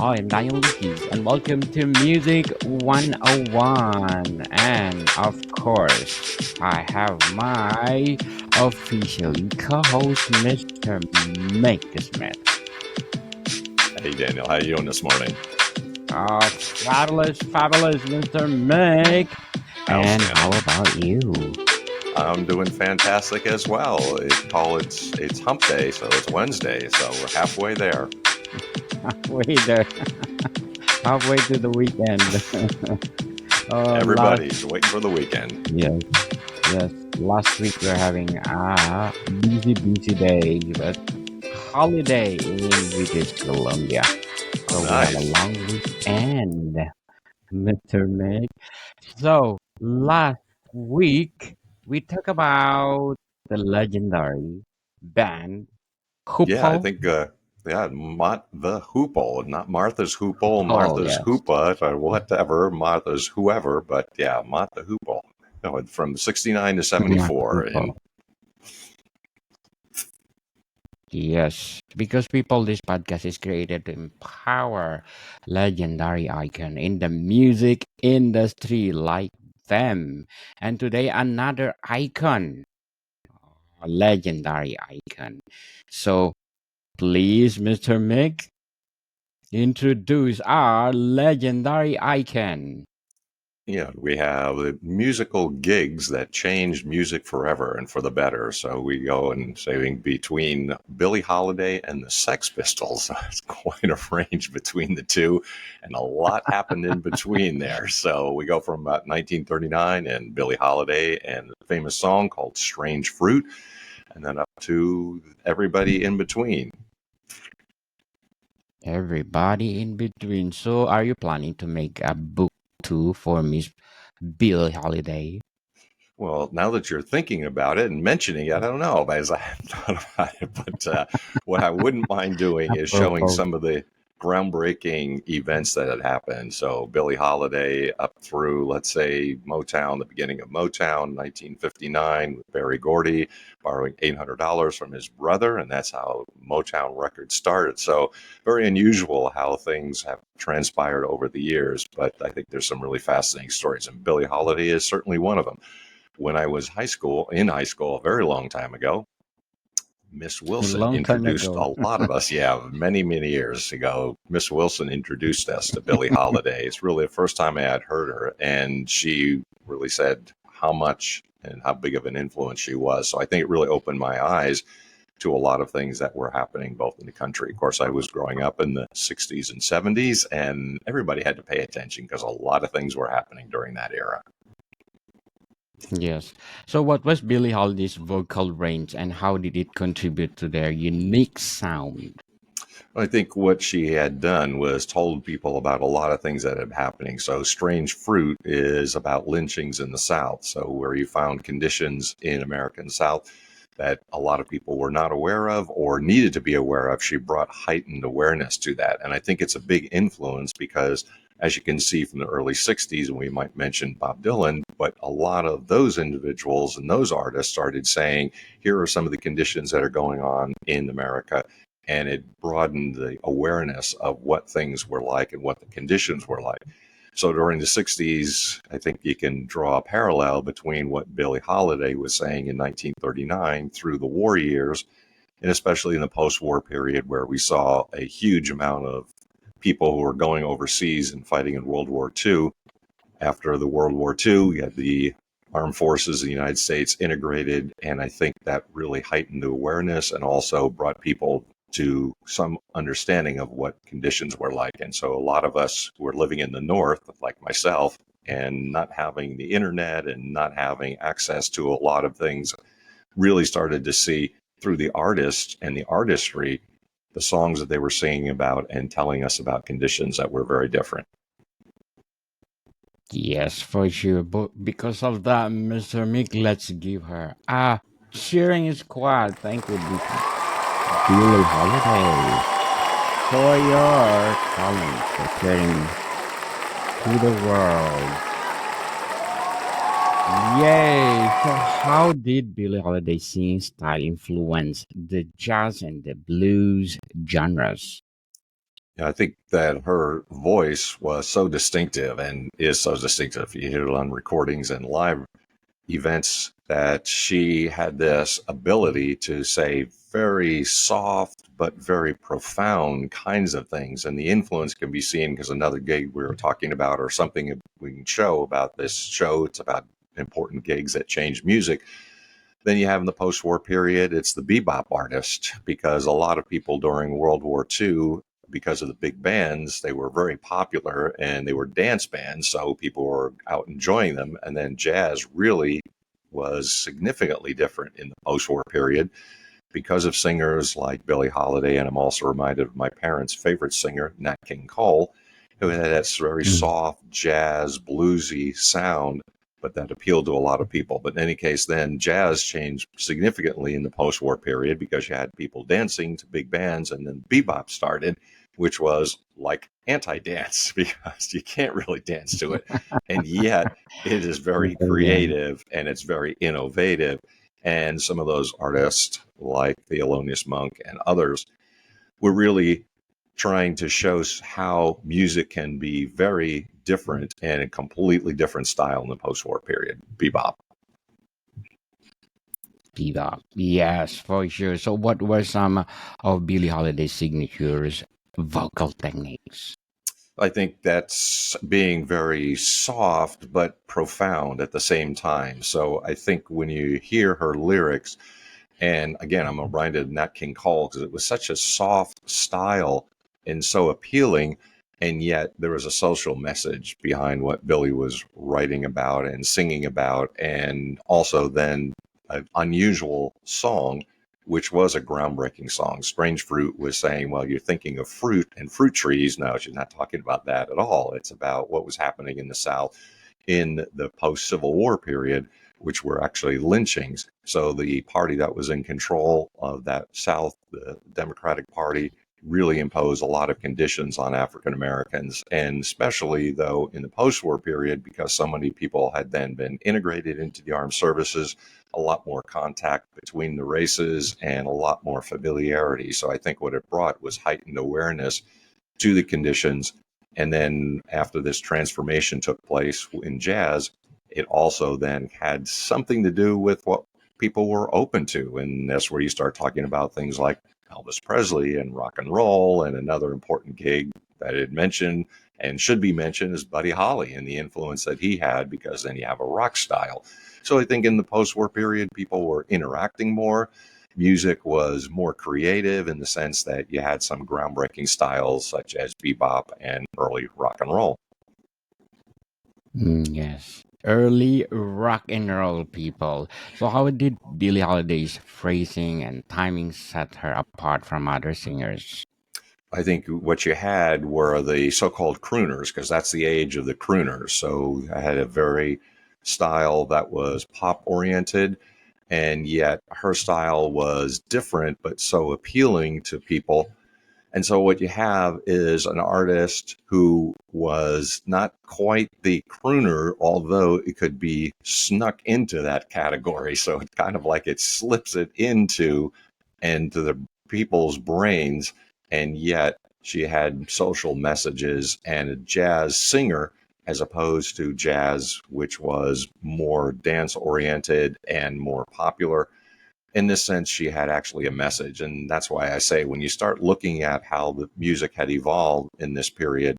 I'm Daniel Lucas, and welcome to Music 101. And of course, I have my officially co host, Mr. Mick Smith. Hey Daniel, how you doing this morning? Fabulous, Mr. Mick. And how Outstanding. about you? I'm doing fantastic as well. It's Hump Day, so it's Wednesday, so we're halfway there. Halfway there, halfway to the weekend. Last Everybody's waiting for the weekend. Yes, yes. Last week we're having a busy day, but holiday in British Columbia. So Oh, we have a nice. long weekend, Mr. Meg. So last week we talked about the legendary band Yeah, I Hoople. think the Hoople, not Martha's Hoople, Oh Martha's yes, Hoopa, or whatever, Martha's whoever, but yeah, Martha Hoople. No, from 69 to Martha 74, and Hoople. Yes, because people, this podcast is created to empower legendary icon in the music industry like them. And today, another icon, a legendary icon. So please, Mr. Mick, introduce our legendary icon. yeah, we have the musical gigs that changed music forever and for the better. So we go and saying between Billie Holiday and the Sex Pistols. It's quite a range between the two, and a lot happened in between there. So we go from about 1939 and Billie Holiday and the famous song called Strange Fruit, and then up to everybody in between. Everybody in between. So, are you planning to make a book too for Miss Billie Holiday? Well, now that you're thinking about it and mentioning it, I don't know, as I hadn't thought about it. But what I wouldn't mind doing is showing Apropos. some of the groundbreaking events that had happened. So Billie Holiday up through, let's say, Motown, the beginning of Motown, 1959, with Berry Gordy borrowing $800 from his brother, and that's how Motown Records started. So very unusual how things have transpired over the years, but I think there's some really fascinating stories, and Billie Holiday is certainly one of them. When I was in high school, a very long time ago, Miss A Wilson long time introduced ago. a lot of us. Yeah, many years ago, Miss Wilson introduced us to Billie Holiday. It's really the first time I had heard her, and she really said how much and how big of an influence she was. So I think it really opened my eyes to a lot of things that were happening both in the country. Of course, I was growing up in the 60s and 70s, and everybody had to pay attention because a lot of things were happening during that era. Yes. So, what was Billie Holiday's vocal range and how did it contribute to their unique sound? I think what she had done was told people about a lot of things that had happening. So Strange Fruit is about lynchings in the South. So where you found conditions in American South that a lot of people were not aware of or needed to be aware of, she brought heightened awareness to that. And I think it's a big influence because, as you can see from the early 60s, and we might mention Bob Dylan, but a lot of those individuals and those artists started saying, here are some of the conditions that are going on in America, and it broadened the awareness of what things were like and what the conditions were like. So during the 60s, I think you can draw a parallel between what Billie Holiday was saying in 1939 through the war years, and especially in the post-war period where we saw a huge amount of people who were going overseas and fighting in World War II. After the World War II, we had the armed forces of the United States integrated, and I think that really heightened the awareness and also brought people to some understanding of what conditions were like. And so a lot of us who are living in the North, like myself, and not having the internet and not having access to a lot of things, really started to see through the artists and the artistry the songs that they were singing about and telling us about conditions that were very different. Yes, for sure. But because of that, Mr. Mick, let's give her a cheering squad. Thank you, Billie Holiday, for your talent, for sharing to the world. Yay! So, how did Billie Holiday singing style influence the jazz and the blues genres? I think that her voice was so distinctive and is so distinctive. You hear it on recordings and live events that she had this ability to say very soft but very profound kinds of things. And the influence can be seen because another gig we were talking about, or something we can show about this show, it's about important gigs that change music. Then you have in the post-war period, it's the bebop artist, because a lot of people during World War II, because of the big bands, they were very popular and they were dance bands, so people were out enjoying them. And then jazz really was significantly different in the post-war period because of singers like Billie Holiday, and I'm also reminded of my parents' favorite singer, Nat King Cole, who had that very Mm. soft jazz, bluesy sound, but that appealed to a lot of people. But in any case, then jazz changed significantly in the post-war period because you had people dancing to big bands, and then bebop started, which was like anti-dance because you can't really dance to it. And yet it is very Yeah. creative and it's very innovative. And some of those artists, like the Thelonious Monk and others, were really trying to show how music can be very different and a completely different style in the post-war period. Bebop. Bebop. Yes, for sure. So, what were some of Billie Holiday's signatures vocal techniques? I think that's being very soft but profound at the same time. So I think when you hear her lyrics, and again, I'm reminded of Nat King Cole because it was such a soft style and so appealing. And yet there was a social message behind what Billy was writing about and singing about. And also then an unusual song, which was a groundbreaking song. Strange Fruit was saying, well, you're thinking of fruit and fruit trees. No, she's not talking about that at all. It's about what was happening in the South in the post-Civil War period, which were actually lynchings. So the party that was in control of that South, the Democratic Party, really imposed a lot of conditions on African Americans, and especially though in the post-war period, because so many people had then been integrated into the armed services, a lot more contact between the races and a lot more familiarity. So I think what it brought was heightened awareness to the conditions. And then after this transformation took place in jazz, it also then had something to do with what people were open to. And that's where you start talking about things like Elvis Presley and rock and roll. And another important gig that I had mentioned and should be mentioned is Buddy Holly and the influence that he had, because then you have a rock style. So I think in the post-war period, people were interacting more. Music was more creative in the sense that you had some groundbreaking styles such as bebop and early rock and roll. Yes. Early rock and roll people. So, how did Billie Holiday's phrasing and timing set her apart from other singers? I think what you had were the so-called crooners, because that's the age of the crooners. So I had a very style that was pop oriented, and yet her style was different, but so appealing to people. And so what you have is an artist who was not quite the crooner, although it could be snuck into that category. So it's kind of like it slips it into the people's brains, and yet she had social messages and a jazz singer as opposed to jazz, which was more dance oriented and more popular. In this sense, she had actually a message. And that's why I say when you start looking at how the music had evolved in this period,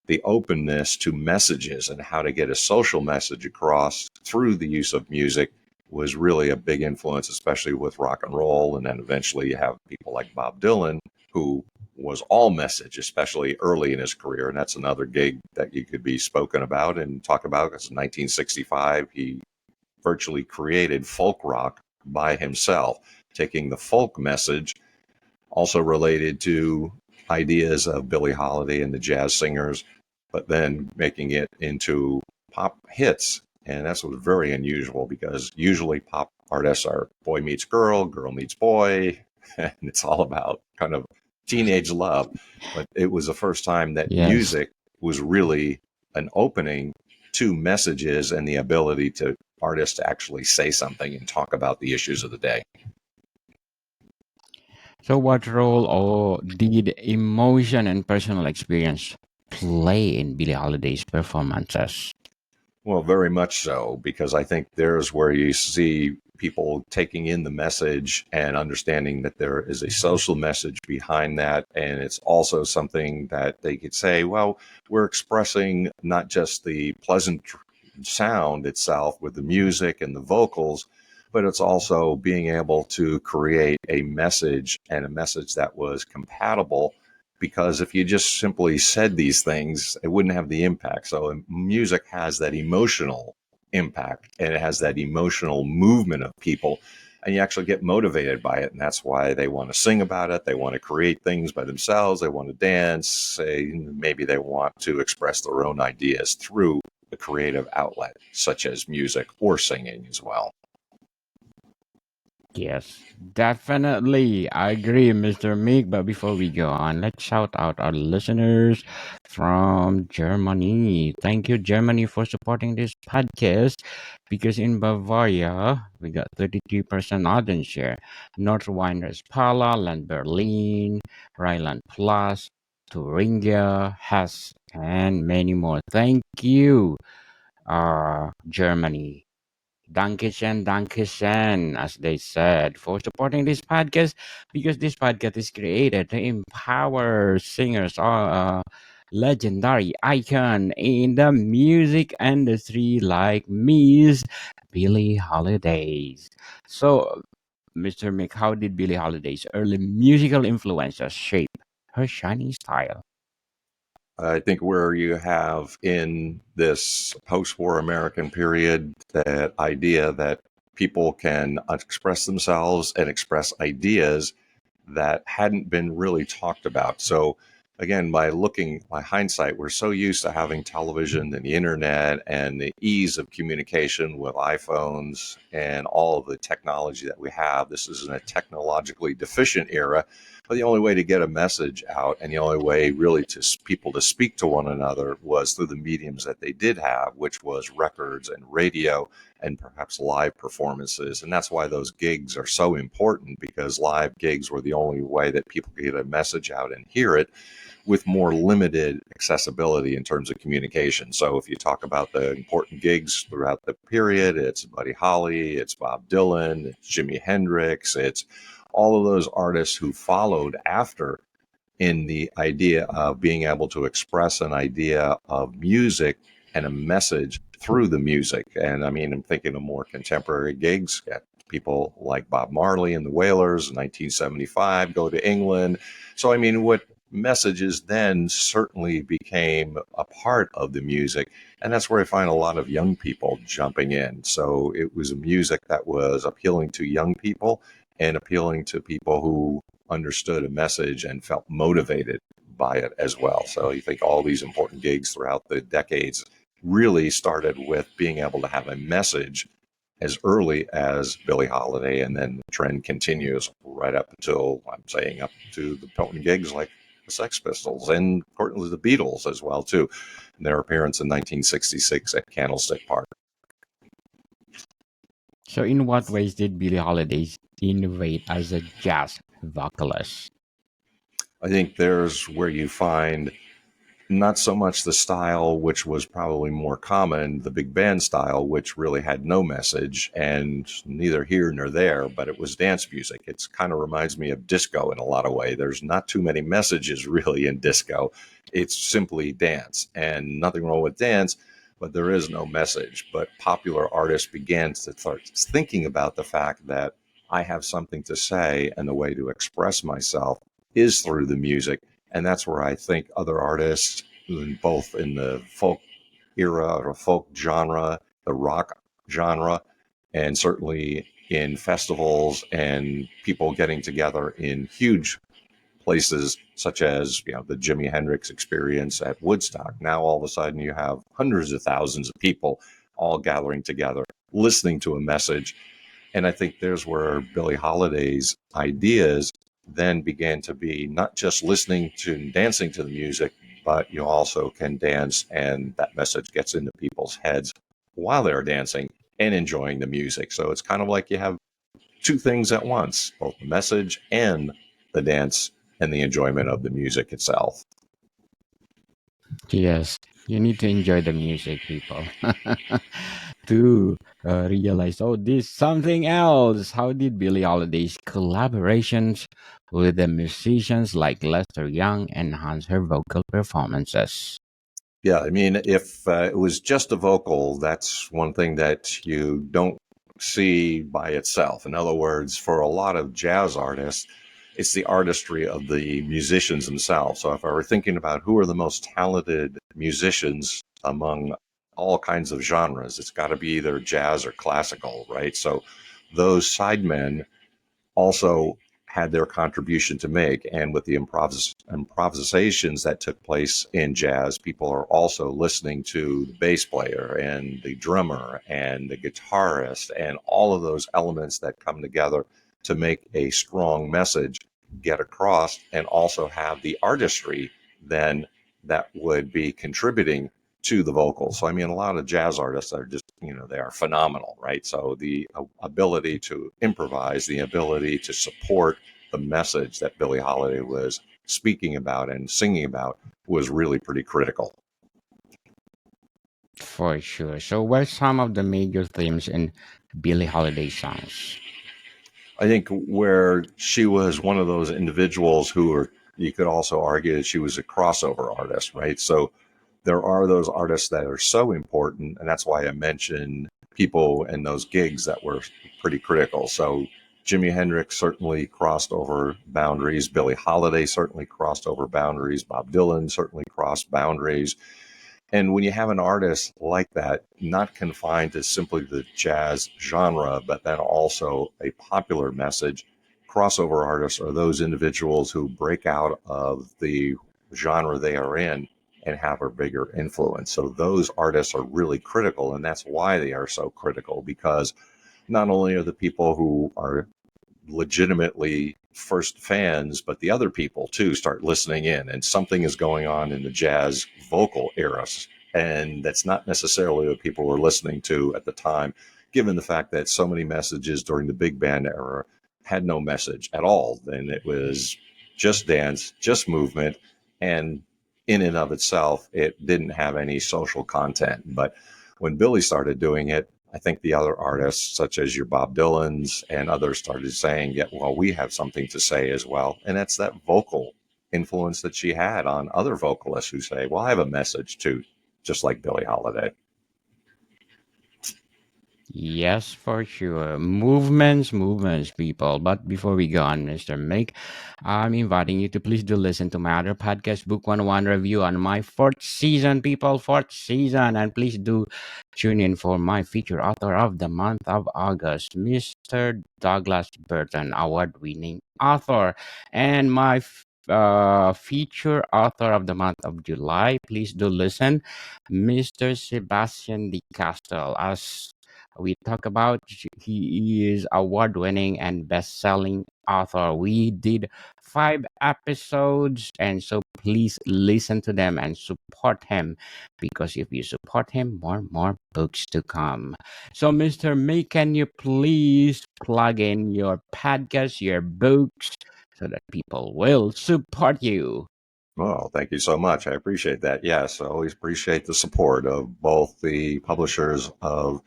the openness to messages and how to get a social message across through the use of music was really a big influence, especially with rock and roll. And then eventually you have people like Bob Dylan, who was all message, especially early in his career. And that's another gig that you could be spoken about and talk about. Because in 1965, he virtually created folk rock by himself, taking the folk message, also related to ideas of Billie Holiday and the jazz singers, but then making it into pop hits. And that's was very unusual because usually pop artists are boy meets girl, girl meets boy, and it's all about kind of teenage love. But it was the first time that Yes. music was really an opening to messages and the ability to artists to actually say something and talk about the issues of the day. So, what role or did emotion and personal experience play in Billie Holiday's performances? Well, very much so, because I think there's where you see people taking in the message and understanding that there is a social message behind that. And it's also something that they could say, well, we're expressing not just the pleasant sound itself with the music and the vocals, but it's also being able to create a message, and a message that was compatible, because if you just simply said these things, it wouldn't have the impact. So music has that emotional impact, and it has that emotional movement of people, and you actually get motivated by it. And that's why they want to sing about it. They want to create things by themselves. They want to dance. Maybe they want to express their own ideas through a creative outlet, such as music or singing as well. Yes, definitely. I agree, Mr. Meek. But before we go on, let's shout out our listeners from Germany. Thank you, Germany, for supporting this podcast. Because in Bavaria, we got 32% audience share. North Rhine-Westphalia, Land Berlin, Rhineland Plus, Thuringia, Hesse, and many more. Thank you, Germany. Danke schön, as they said, for supporting this podcast, because this podcast is created to empower singers or legendary icon in the music industry like Miss Billie Holiday. So, Mr. Mick, how did Billie Holiday's early musical influences shape her shining style? I think where you have in this post war American period that idea that people can express themselves and express ideas that hadn't been really talked about. So, again, by hindsight, we're so used to having television and the internet and the ease of communication with iPhones and all of the technology that we have. This is in a technologically deficient era, but the only way to get a message out, and the only way really to people to speak to one another, was through the mediums that they did have, which was records and radio and perhaps live performances. And that's why those gigs are so important, because live gigs were the only way that people could get a message out and hear it with more limited accessibility in terms of communication. So if you talk about the important gigs throughout the period, it's Buddy Holly, it's Bob Dylan, it's Jimi Hendrix, it's all of those artists who followed after, in the idea of being able to express an idea of music and a message through the music. And I mean, I'm thinking of more contemporary gigs. Got people like Bob Marley and the Wailers in 1975 go to England. So, I mean, what messages then certainly became a part of the music. And that's where I find a lot of young people jumping in. So it was a music that was appealing to young people and appealing to people who understood a message and felt motivated by it as well. So you think all these important gigs throughout the decades really started with being able to have a message as early as Billie Holiday, and then the trend continues right up until, I'm saying, up to the potent gigs like the Sex Pistols and importantly the Beatles as well too. And their appearance in 1966 at Candlestick Park. So, in what ways did Billie Holiday innovate as a jazz vocalist? I think there's where you find not so much the style, which was probably more common, the big band style, which really had no message and neither here nor there, but it was dance music. It's kind of reminds me of disco in a lot of way. There's not too many messages really in disco. It's simply dance, and nothing wrong with dance, but there is no message. But popular artists began to start thinking about the fact that I have something to say, and the way to express myself is through the music. And that's where I think other artists, both in the folk era or folk genre, the rock genre, and certainly in festivals and people getting together in huge places such as, the Jimi Hendrix experience at Woodstock. Now all of a sudden you have hundreds of thousands of people all gathering together, listening to a message. And I think there's where Billie Holiday's ideas then began to be not just listening to and dancing to the music, but you also can dance, and that message gets into people's heads while they're dancing and enjoying the music. So it's kind of like you have two things at once, both the message and the dance and the enjoyment of the music itself. Yes, you need to enjoy the music, people, to realize, oh, this something else. How did Billie Holiday's collaborations with the musicians like Lester Young enhance her vocal performances? Yeah, I mean, if it was just a vocal, that's one thing that you don't see by itself. In other words, for a lot of jazz artists, it's the artistry of the musicians themselves. So if I were thinking about who are the most talented musicians among all kinds of genres, it's got to be either jazz or classical, right? So those sidemen also had their contribution to make. And with the improvisations that took place in jazz, people are also listening to the bass player and the drummer and the guitarist and all of those elements that come together to make a strong message get across, and also have the artistry then that would be contributing to the vocals. So, I mean, a lot of jazz artists are just, they are phenomenal, right? So, the ability to improvise, the ability to support the message that Billie Holiday was speaking about and singing about was really pretty critical. For sure. So, what are some of the major themes in Billie Holiday songs? I think where she was one of those individuals who were, you could also argue that she was a crossover artist, right? So there are those artists that are so important, and that's why I mentioned people and those gigs that were pretty critical. So Jimi Hendrix certainly crossed over boundaries. Billie Holiday certainly crossed over boundaries. Bob Dylan certainly crossed boundaries. And when you have an artist like that, not confined to simply the jazz genre, but then also a popular message, crossover artists are those individuals who break out of the genre they are in and have a bigger influence. So those artists are really critical, and that's why they are so critical, because not only are the people who are legitimately first fans, but the other people too start listening in, and something is going on in the jazz vocal eras. And that's not necessarily what people were listening to at the time, given the fact that so many messages during the big band era had no message at all. And it was just dance, just movement. And in and of itself, it didn't have any social content. But when Billy started doing it, I think the other artists, such as your Bob Dylans and others, started saying, yeah, well, we have something to say as well. And that's that vocal influence that she had on other vocalists who say, well, I have a message too, just like Billie Holiday. Yes, for sure. Movements, people. But before we go on, Mr. Mick, I'm inviting you to please do listen to my other podcast, Book 101 Review, on my fourth season, people, fourth season. And please do tune in for my feature author of the month of August, Mr. Douglas Burton, award winning author. And my feature author of the month of July, please do listen, Mr. Sebastian de Castel, as we talk about. He is award-winning and best-selling author. We did 5 episodes, and so please listen to them and support him, because if you support him, more books to come. So, Mr. May, can you please plug in your podcast, your books, so that people will support you? Well, thank you so much. I appreciate that. Yes, I always appreciate the support of both the publishers of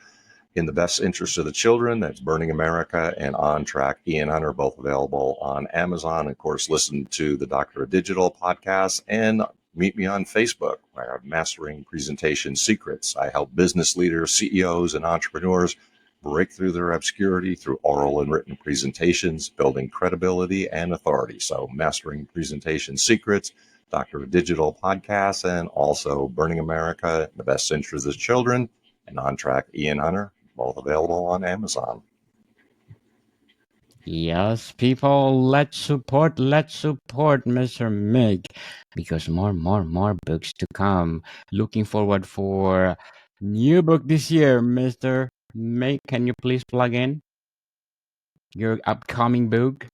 In the Best Interest of the Children, that's Burning America, and On Track, Ian Hunter, both available on Amazon. Of course, listen to the Doctor of Digital podcast and meet me on Facebook, where I'm Mastering Presentation Secrets. I help business leaders, CEOs, and entrepreneurs break through their obscurity through oral and written presentations, building credibility and authority. So, Mastering Presentation Secrets, Doctor of Digital podcast, and also Burning America, The Best Interest of the Children, and On Track, Ian Hunter, both available on Amazon. Yes, people, let's support Mr. Mig, because more books to come. Looking forward for new book this year, Mr. Mig. Can you please plug in your upcoming book?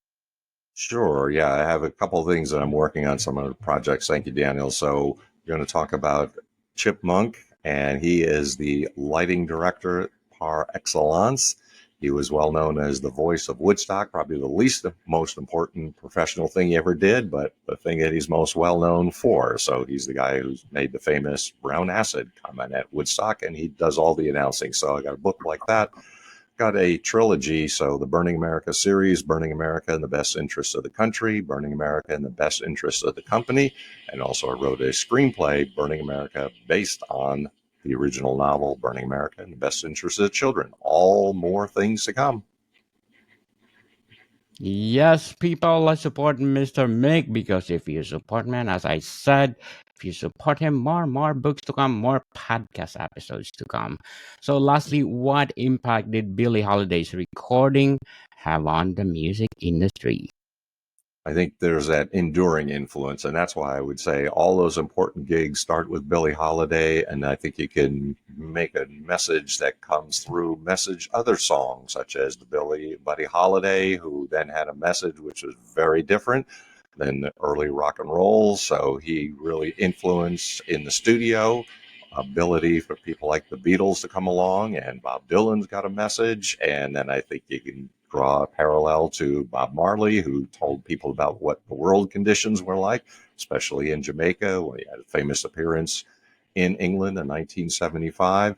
Sure. Yeah, I have a couple of things that I'm working on, some other projects. Thank you, Daniel. So we're going to talk about Chip Monk, and he is the lighting director par excellence. He was well known as the voice of Woodstock, probably the least most important professional thing he ever did, but the thing that he's most well known for. So he's the guy who's made the famous brown acid comment at Woodstock, and he does all the announcing. So I got a book like that. Got a trilogy, so the Burning America series, Burning America in the Best Interests of the Country, Burning America in the Best Interests of the Company, and also I wrote a screenplay, Burning America, based on the original novel, Burning America in the Best Interests of the Children. All more things to come. Yes, people, let's support Mr. Mick, because if you support man, as I said, if you support him, more books to come, more podcast episodes to come. So lastly, what impact did Billie Holiday's recording have on the music industry? I think there's that enduring influence, and that's why I would say all those important gigs start with Billie Holiday, and I think you can make a message that comes through, message other songs, such as the Buddy Holiday, who then had a message which was very different than the early rock and roll. So he really influenced in the studio, ability for people like the Beatles to come along, and Bob Dylan's got a message. And then I think you can draw a parallel to Bob Marley, who told people about what the world conditions were like, especially in Jamaica, when he had a famous appearance in England in 1975.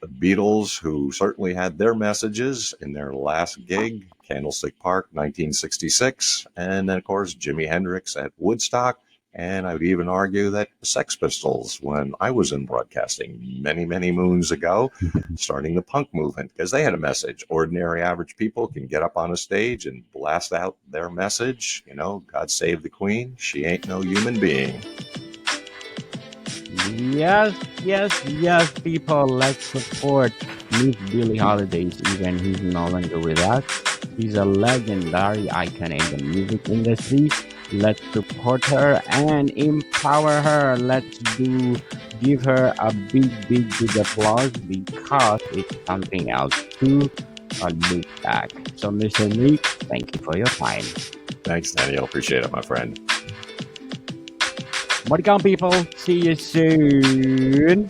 The Beatles, who certainly had their messages in their last gig, Candlestick Park, 1966. And then, of course, Jimi Hendrix at Woodstock. And I would even argue that the Sex Pistols, when I was in broadcasting many, many moons ago, starting the punk movement, because they had a message. Ordinary, average people can get up on a stage and blast out their message. You know, God save the Queen. She ain't no human being. Yes, people, let's support Miss Billie Holiday, even he's no longer with us. He's a legendary icon in the music industry. Let's support her and empower her. Let's give her a big applause, because it's something else to look back. So, Mr. Meek, thank you for your time. Thanks, Daniel. Appreciate it, my friend. Welcome, people. See you soon.